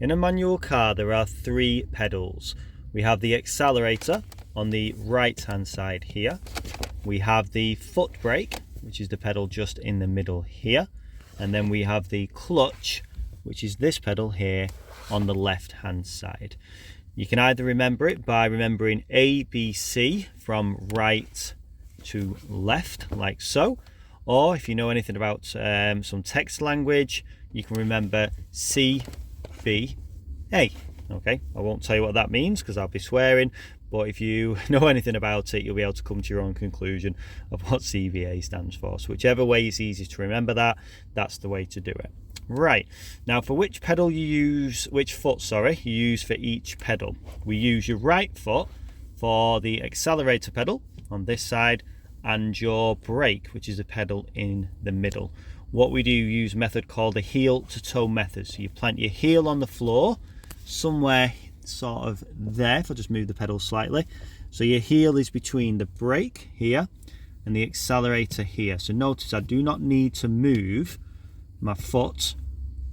In a manual car, there are three pedals. We have the accelerator on the right hand side here. We have the foot brake, which is the pedal just in the middle here. And then we have the clutch, which is this pedal here on the left hand side. You can either remember it by remembering A, B, C from right to left, like so. Or if you know anything about some text language, you can remember C, B, A. Okay, I won't tell you what that means because I'll be swearing, but if you know anything about it, you'll be able to come to your own conclusion of what CVA stands for. So whichever way is easiest to remember that, that's the way to do it. Right, now for which pedal you use, which foot, sorry, you use for each pedal. We use your right foot for the accelerator pedal on this side and your brake, which is the pedal in the middle. What we do use a method called the heel to toe method. So you plant your heel on the floor, somewhere sort of there, if I just move the pedal slightly. So your heel is between the brake here and the accelerator here. So notice I do not need to move my foot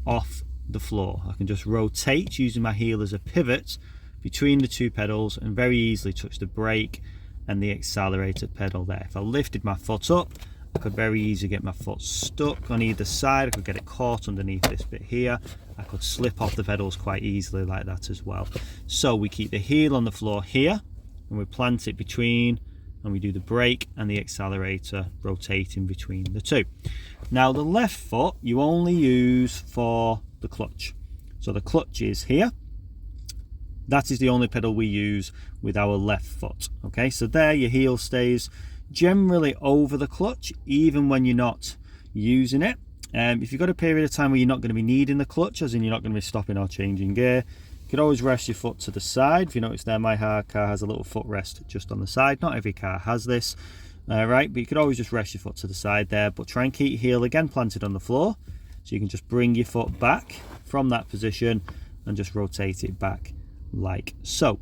off the floor. I can just rotate using my heel as a pivot between the two pedals and very easily touch the brake and the accelerator pedal there. If I lifted my foot up, I could very easily get my foot stuck on either side. I could get it caught underneath this bit here. I could slip off the pedals quite easily like that as well. So we keep the heel on the floor here and we plant it between, and we do the brake and the accelerator rotating between the two. Now the left foot you only use for the clutch. So the clutch is here. That is the only pedal we use with our left foot. Okay, so there your heel stays generally over the clutch even when you're not using it. If you've got a period of time where you're not going to be needing the clutch, as in you're not going to be stopping or changing gear, you could always rest your foot to the side. If you notice there, my car has a little footrest just on the side. Not every car has this, right, but you could always just rest your foot to the side there, but try and keep your heel again planted on the floor, so you can just bring your foot back from that position and just rotate it back like so.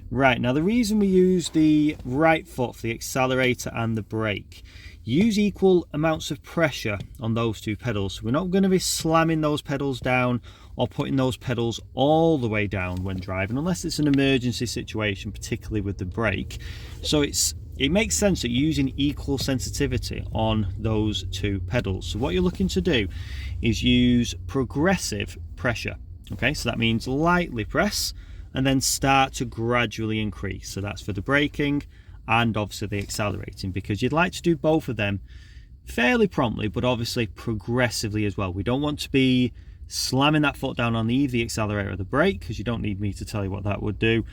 Right, now the reason we use the right foot for the accelerator and the brake, use equal amounts of pressure on those two pedals. So we're not going to be slamming those pedals down or putting those pedals all the way down when driving, unless it's an emergency situation, particularly with the brake. So it makes sense that you're using equal sensitivity on those two pedals. So what you're looking to do is use progressive pressure. Okay, so that means lightly press and then start to gradually increase. So that's for the braking and obviously the accelerating, because you'd like to do both of them fairly promptly, but obviously progressively as well. We don't want to be slamming that foot down on either the accelerator or the brake, because you don't need me to tell you what that would do.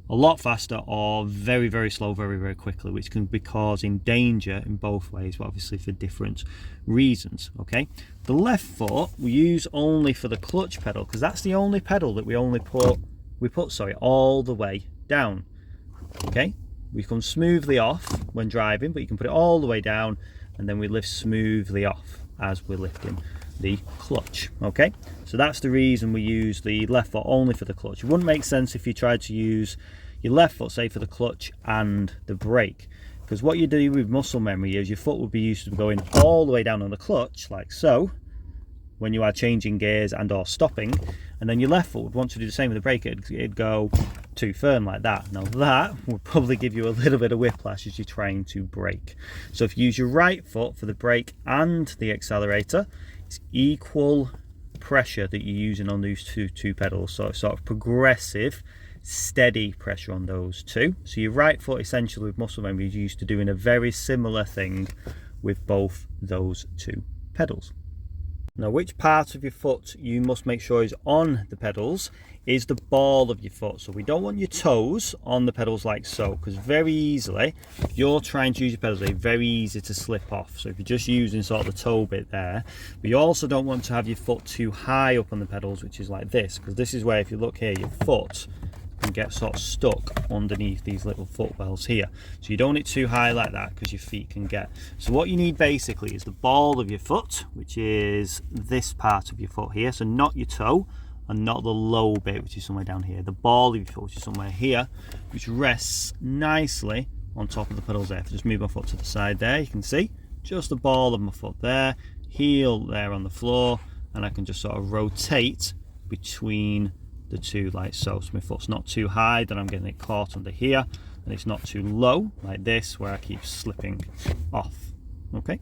A lot faster or very, very slow, very, very quickly, which can be causing danger in both ways, but obviously for different reasons. Okay, the left foot we use only for the clutch pedal, because that's the only pedal that we put all the way down. Okay, we come smoothly off when driving, but you can put it all the way down and then we lift smoothly off as we're lifting the clutch. Okay, so that's the reason we use the left foot only for the clutch. It wouldn't make sense if you tried to use your left foot, say, for the clutch and the brake, because what you do with muscle memory is your foot would be used to going all the way down on the clutch like so when you are changing gears and or stopping, and then your left foot would want to do the same with the brake. It'd go too firm like that. Now that would probably give you a little bit of whiplash as you're trying to brake. So if you use your right foot for the brake and the accelerator, it's equal pressure that you're using on those two pedals. So it's sort of progressive, steady pressure on those two. So your right foot essentially with muscle memory is used to doing a very similar thing with both those two pedals. Now, which part of your foot you must make sure is on the pedals is the ball of your foot. So we don't want your toes on the pedals like so, because very easily, if you're trying to use your pedals, they're very easy to slip off. So if you're just using sort of the toe bit there, but you also don't want to have your foot too high up on the pedals, which is like this, because this is where, if you look here, your foot can get sort of stuck underneath these little footwells here. So you don't want it too high like that, because your feet can get. So what you need basically is the ball of your foot, which is this part of your foot here. So not your toe and not the low bit, which is somewhere down here. The ball of your foot, which is somewhere here, which rests nicely on top of the pedals there. If I just move my foot to the side there, you can see just the ball of my foot there, heel there on the floor, and I can just sort of rotate between the two like so. So my foot's not too high that I'm getting it caught under here, and it's not too low like this where I keep slipping off. Okay.